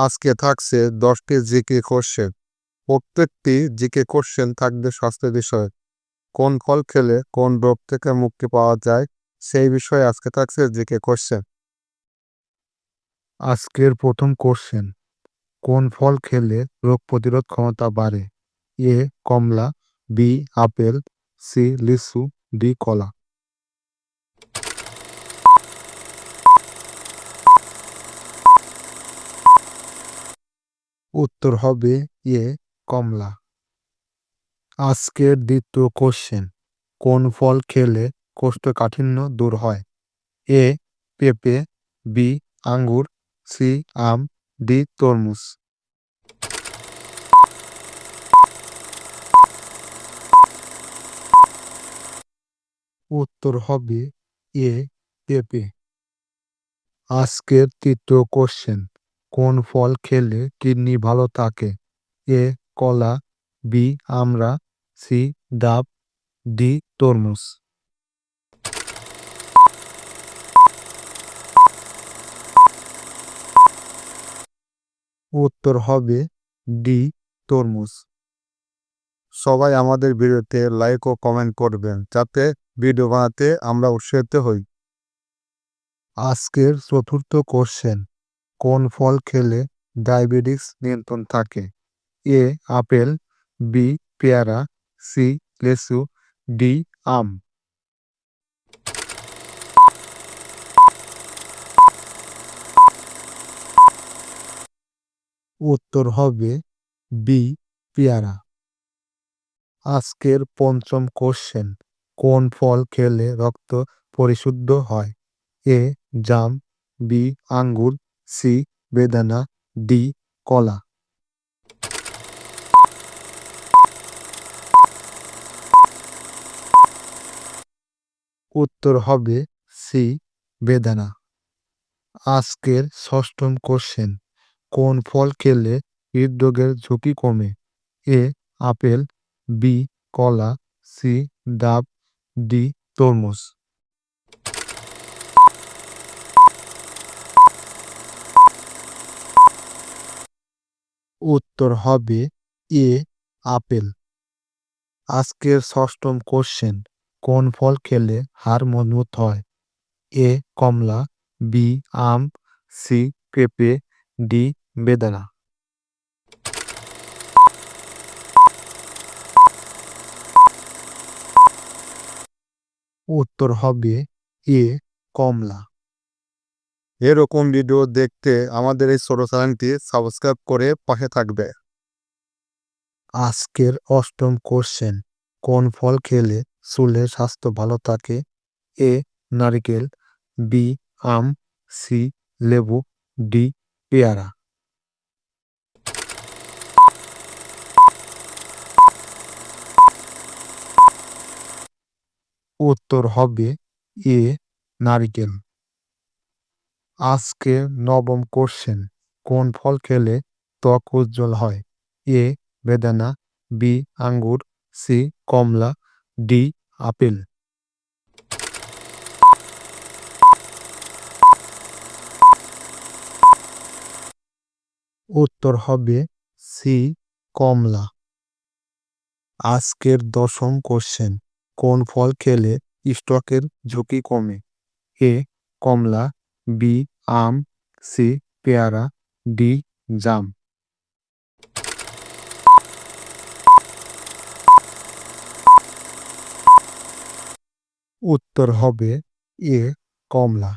আজকে থাকছে 10টি জিকে কোশ্চেন। প্রত্যেকটি জিকে কোশ্চেন থাকবে স্বাস্থ্য বিষয়ে। কোন ফল খেলে কোন রোগ থেকে মুক্তি পাওয়া যায় সেই বিষয়ে আজকে থাকছে জিকে কোশ্চেন। আজকের প্রথম কোশ্চেন, কোন ফল খেলে রোগ প্রতিরোধ ক্ষমতা বাড়ে? এ কমলা, বি আপেল, সি লিচু, ডি কলা। উত্তর হবে এ কমলা। আজকের দ্বিতীয় কোশ্চেন, কোন ফল খেলে কোষ্ঠকাঠিন্য দূর হয়? এ পেঁপে, বি আঙ্গুর, সি আম, ডি তরমুজ। উত্তর হবে এ পেঁপে। আজকের তৃতীয় কোশ্চেন, কোন ফল খেলে কিডনি ভালো থাকে? এ কলা, বি আমড়া, সি ডাব, ডি তরমুজ। উত্তর হবে ডি তরমুজ। সবাই আমাদের ভিডিওতে লাইক ও কমেন্ট করবেন যাতে ভিডিও বানাতে আমরা উৎসাহিত হই। আজকের চতুর্থ কোশ্চেন, কোন ফল খেলে ডায়াবেটিস নিয়ন্ত্রণ থাকে? এ আপেল, বি পেয়ারা, সি লিচু, ডি আম। উত্তর হবে বি পেয়ারা। আজকের পঞ্চম কোশ্চেন, কোন ফল খেলে রক্ত পরিশুদ্ধ হয়? এ জাম, বি আঙ্গুর, সি বেদানা, ডি কলা। উত্তর হবে সি বেদানা। আজকের ষষ্ঠম কোশ্চেন, কোন ফল খেলে হৃদরোগের ঝুঁকি কমে? এ আপেল, বি কলা, সি ডাব, ডি তরমুজ। উত্তর হবে এ আপেল। আজকের ষষ্ঠম কোশ্চেন, কোন ফল খেলে হাড় মজবুত হয়? এ কমলা, বি আম, সি পেঁপে, ডি বেদানা। উত্তর হবে এ কমলা। এরকম ভিডিও দেখতে আমাদের এই ছোট চ্যানেলটি সাবস্ক্রাইব করে পাশে থাকবে। আজকের অষ্টম কোশ্চেন, কোন ফল খেলে চুলের স্বাস্থ্য ভালো থাকে? এ নারকেল, বি আম, সি লেবু, ডি পেয়ারা। উত্তর হবে এ নারকেল। আজকে নবম কোশ্চেন, কোন ফল খেলে ত্বক উজ্জ্বল হয়? এ বেদানা, বি আঙ্গুর, সি কমলা, ডি আপেল। উত্তর হবে সি কমলা। আজকের দশম কোশ্চেন, কোন ফল খেলে স্ট্রোকের ঝুঁকি কমে? এ কমলা, বি আম, সি পেয়ারা, ডি জাম। উত্তর হবে এ কমলা।